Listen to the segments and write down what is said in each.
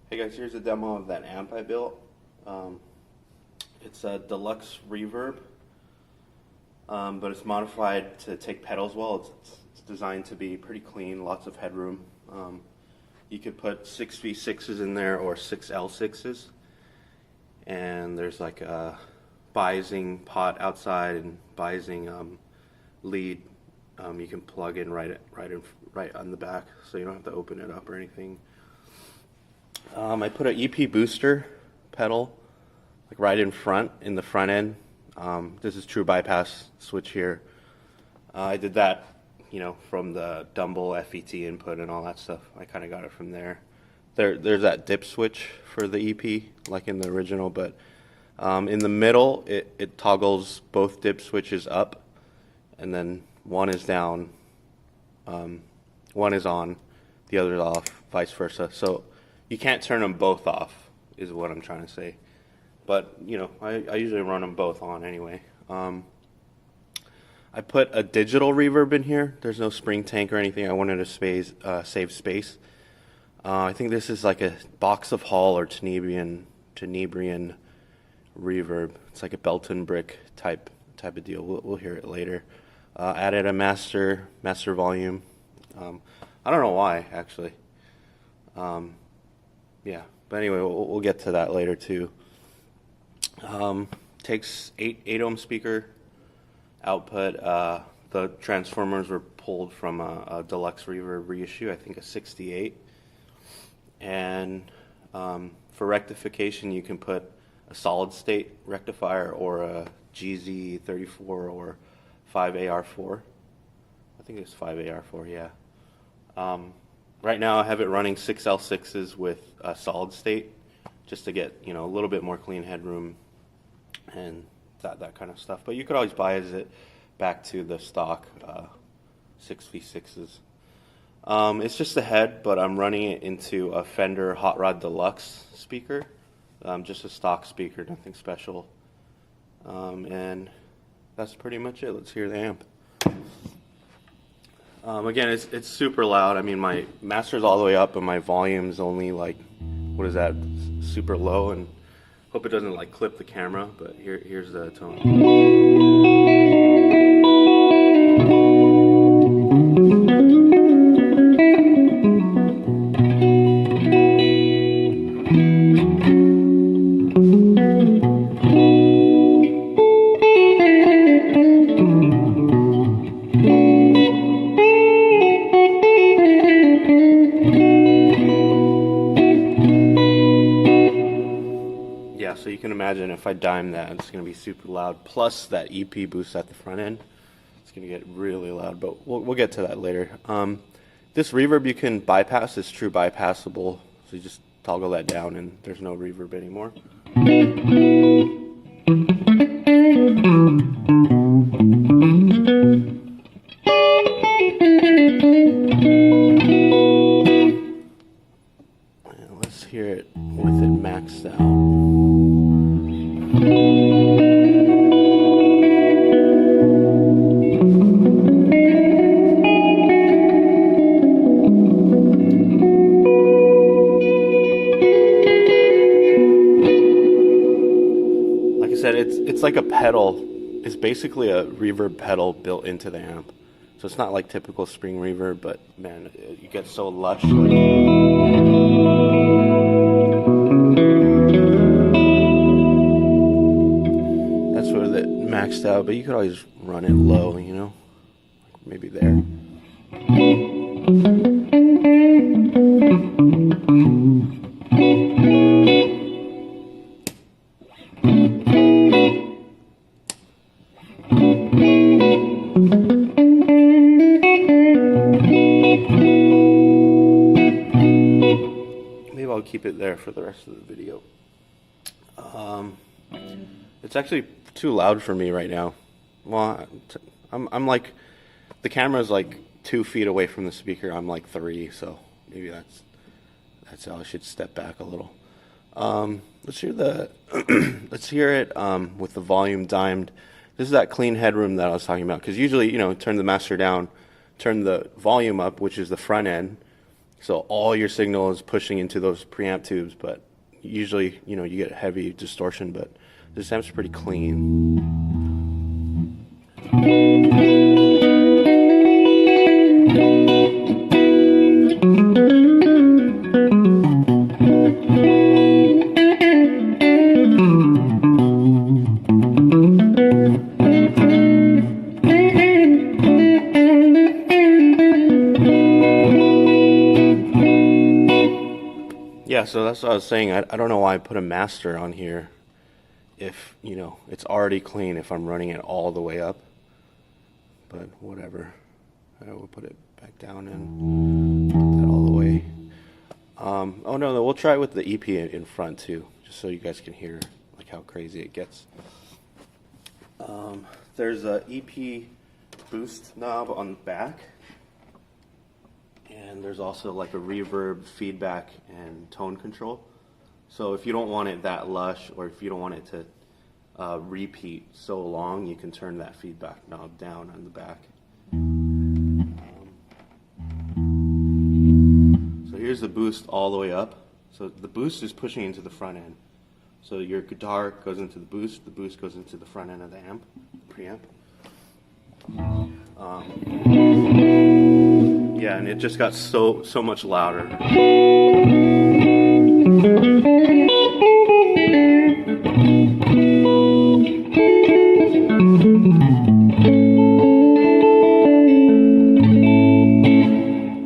Hey guys, here's a demo of that amp I built. It's a Deluxe Reverb, but it's modified to take pedals well. It's designed to be pretty clean, lots of headroom. You could put 6V6s in there or 6L6s, and there's like a biasing pot outside and biasing lead. You can plug in right on the back, so you don't have to open it up or anything. I put an EP booster pedal like right in front, in the front end. This is true bypass switch here. I did that, from the Dumble FET input and all that stuff. I kind of got it from there. There's that dip switch for the EP, like in the original, but in the middle, it toggles both dip switches up, and then one is down, one is on, the other is off, vice versa. So you can't turn them both off, is what I'm trying to say. But, I usually run them both on anyway. I put a digital reverb in here. There's no spring tank or anything. I wanted to save space. I think this is like a box of Hall or Tenebrian reverb. It's like a Belton brick type of deal. We'll hear it later. Added a master volume. I don't know why, actually. Yeah, but anyway, we'll get to that later too. Takes 8 ohm speaker output. The transformers were pulled from a Deluxe Reverb reissue, I think a 68. And for rectification, you can put a solid state rectifier or a GZ34 or 5AR4. I think it's 5AR4, yeah. Right now I have it running 6L6s with a solid state, just to get a little bit more clean headroom and that kind of stuff. But you could always bias it back to the stock 6V6s. It's just a head, but I'm running it into a Fender Hot Rod Deluxe speaker, just a stock speaker, nothing special. And that's pretty much it. Let's hear the amp. Again, it's super loud. I mean, my master's all the way up, and my volume's only like, what is that, super low, and hope it doesn't like clip the camera, but here's the tone. Yeah, so you can imagine if I dime that, it's going to be super loud. Plus that EP boost at the front end, it's going to get really loud. But we'll get to that later. This reverb you can bypass. It's true bypassable. So you just toggle that down, and there's no reverb anymore. And let's hear it with it maxed out. Like I said, it's like a pedal. It's basically a reverb pedal built into the amp. So it's not like typical spring reverb, but man, you get so lush. That's what it maxed out, but you could always run it low, maybe there. Maybe I'll keep it there for the rest of the video. It's actually too loud for me right now. Well, I'm like, the camera's like 2 feet away from the speaker. I'm like 3, so maybe that's how I should step back a little. Let's hear let's hear it with the volume dimed. This is that clean headroom that I was talking about. Because usually, turn the master down, turn the volume up, which is the front end, So all your signal is pushing into those preamp tubes, but usually, you get heavy distortion, but this amp's pretty clean. Yeah, so that's what I was saying. I don't know why I put a master on here if, it's already clean if I'm running it all the way up. But whatever. I will put it back down and put that all the way. Oh no, we'll try it with the EP in front too, just so you guys can hear like how crazy it gets. There's a EP boost knob on the back. And there's also like a reverb, feedback, and tone control. So if you don't want it that lush, or if you don't want it to repeat so long, you can turn that feedback knob down on the back. So here's the boost all the way up. So the boost is pushing into the front end. So your guitar goes into the boost goes into the front end of the amp, preamp. Yeah, and it just got so much louder.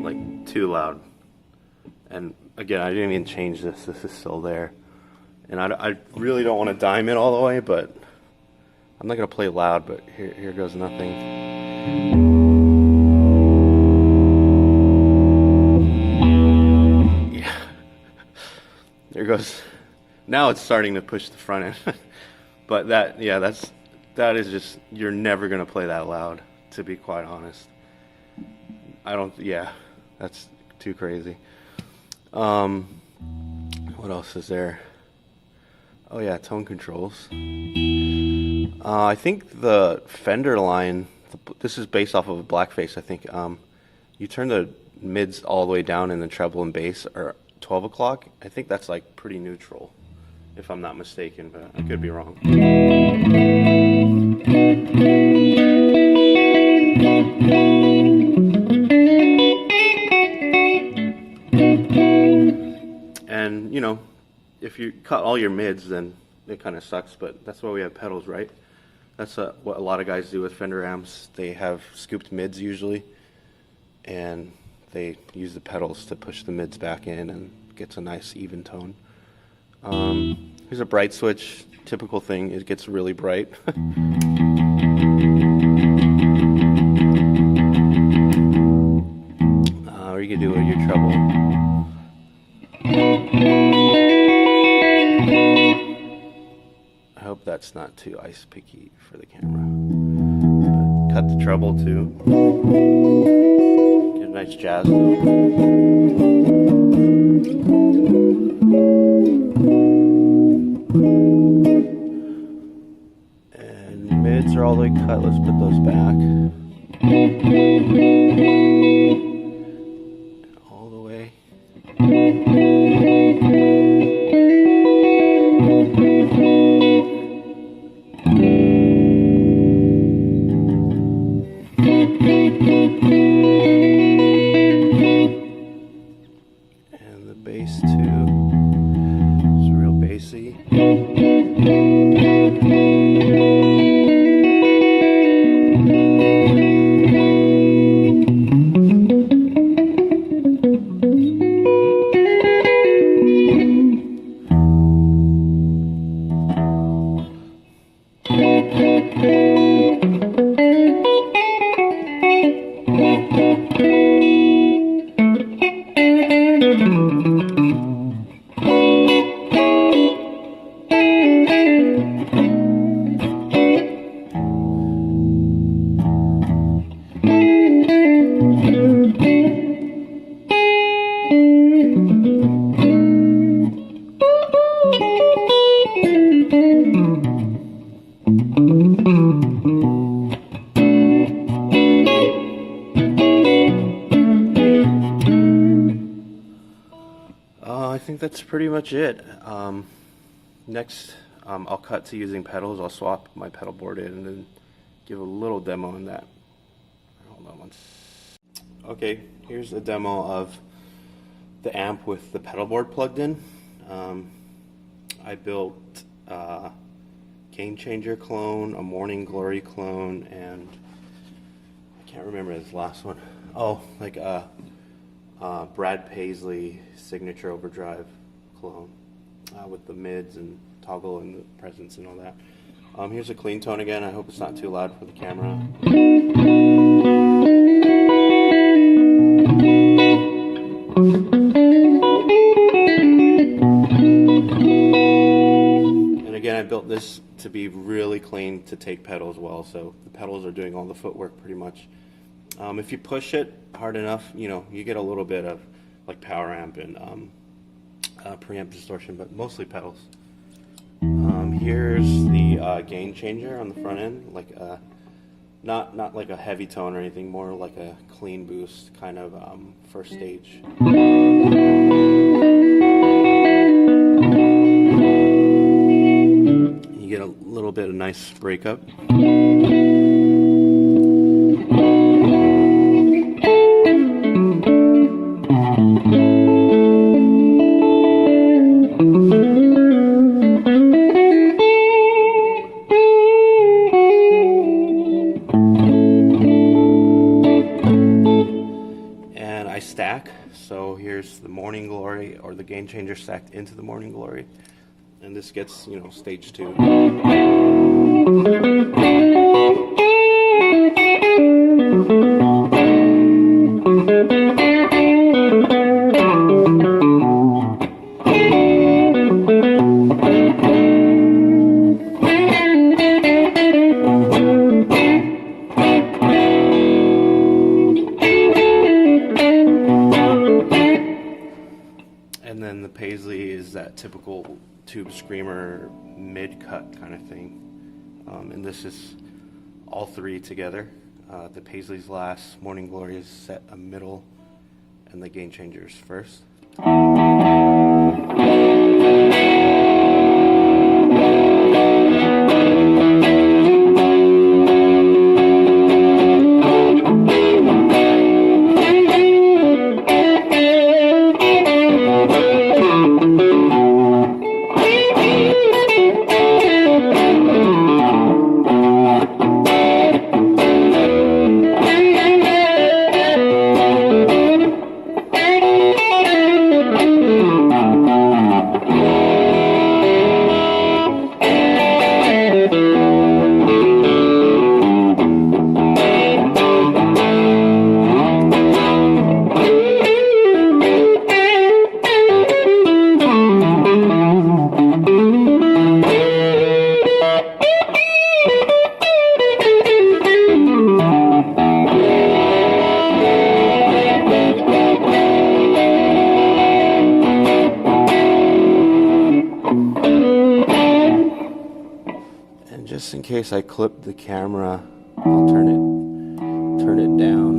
Like too loud. And again, I didn't even change this. This is still there. And I really don't want to dime it all the way, but I'm not going to play loud, but here goes nothing. There goes. Now it's starting to push the front end. But that is just, you're never going to play that loud, to be quite honest. That's too crazy. What else is there? Oh yeah, tone controls. I think the Fender line, this is based off of a Blackface, I think. You turn the mids all the way down and the treble and bass are 12 o'clock. I think that's like pretty neutral, if I'm not mistaken, but I could be wrong. And if you cut all your mids, then it kind of sucks, but that's why we have pedals, right? That's what a lot of guys do with Fender amps. They have scooped mids usually, and they use the pedals to push the mids back in and gets a nice even tone. Here's a bright switch, typical thing, it gets really bright. Or you can do it with your treble. I hope that's not too ice picky for the camera. But cut the treble too. Get a nice jazz note. And mids are all the way cut. Let's put those back. All the way. And the bass too. It's real bassy. think that's pretty much it. Next, I'll cut to using pedals. I'll swap my pedal board in and then give a little demo on that. Hold on once. Okay, here's a demo of the amp with the pedal board plugged in. I built a Game Changer clone, a Morning Glory clone, and I can't remember this last one. Oh, like a Brad Paisley Signature Overdrive clone with the mids and toggle and the presence and all that. Here's a clean tone again. I hope it's not too loud for the camera. And again, I built this to be really clean to take pedals well, so the pedals are doing all the footwork pretty much. If you push it hard enough, you know, you get a little bit of like power amp and preamp distortion, but mostly pedals. Here's the gain changer on the front end, like not like a heavy tone or anything, more like a clean boost kind of first stage. You get a little bit of nice breakup. Stack, so here's the Morning Glory or the Gain Changer stacked into the Morning Glory, and this gets, you know, stage 2. And then the Paisley is that typical tube screamer mid-cut kind of thing. And this is all three together. The Paisley's last, Morning Glory is set a middle, and the Gain Changer's first. Just in case I clip the camera, I'll turn it down.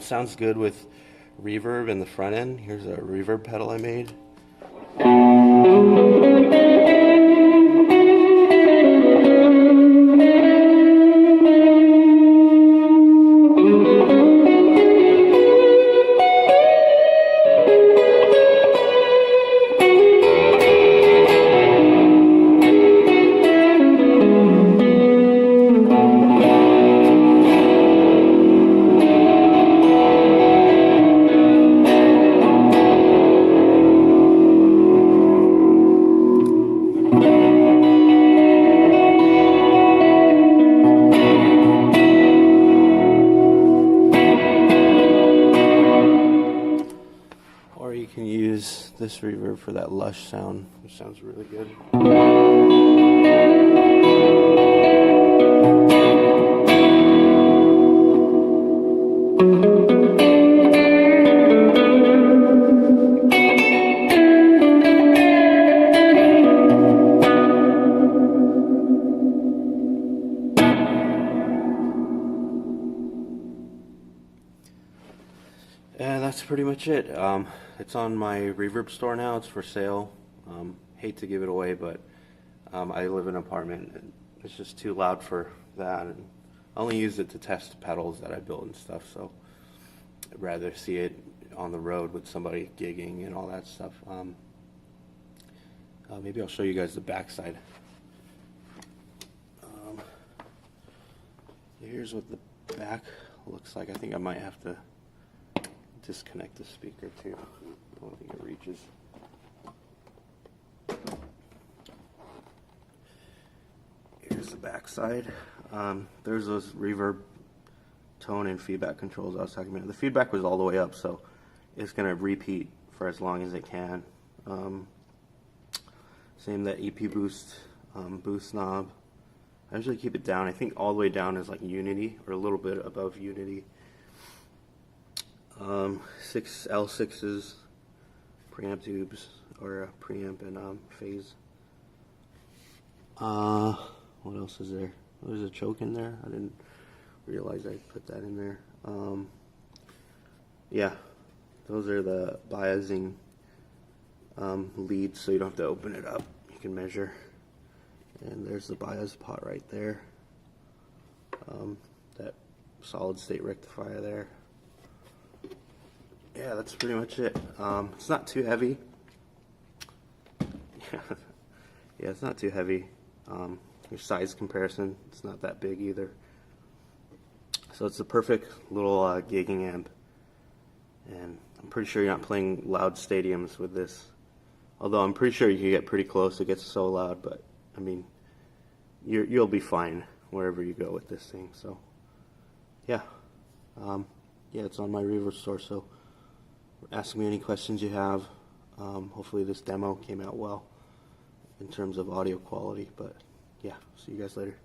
Sounds good with reverb in the front end. Here's a reverb pedal I made. this reverb for that lush sound, which sounds really good. And that's pretty much it. It's on my Reverb store now. It's for sale. Hate to give it away, but I live in an apartment and it's just too loud for that. And I only use it to test pedals that I built and stuff, so I'd rather see it on the road with somebody gigging and all that stuff. Maybe I'll show you guys the backside. Here's what the back looks like. I think I might have to disconnect the speaker too. I don't think it reaches. Here's the back side. There's those reverb, tone, and feedback controls I was talking about. The feedback was all the way up, so it's going to repeat for as long as it can. Same that EP boost, boost knob. I usually keep it down. I think all the way down is like unity, or a little bit above unity. 6 L6s, preamp tubes, or preamp and phase. What else is there? There's a choke in there. I didn't realize I put that in there. Yeah, those are the biasing leads, so you don't have to open it up. You can measure. And there's the bias pot right there. That solid state rectifier there. Yeah, that's pretty much it. It's not too heavy. Yeah, it's not too heavy. Your size comparison, it's not that big either. So it's a perfect little gigging amp. And I'm pretty sure you're not playing loud stadiums with this. Although I'm pretty sure you can get pretty close. It gets so loud, but I mean, you'll be fine wherever you go with this thing. So, yeah. Yeah, it's on my Reverb store, so ask me any questions you have. Hopefully this demo came out well in terms of audio quality, but yeah, see you guys later.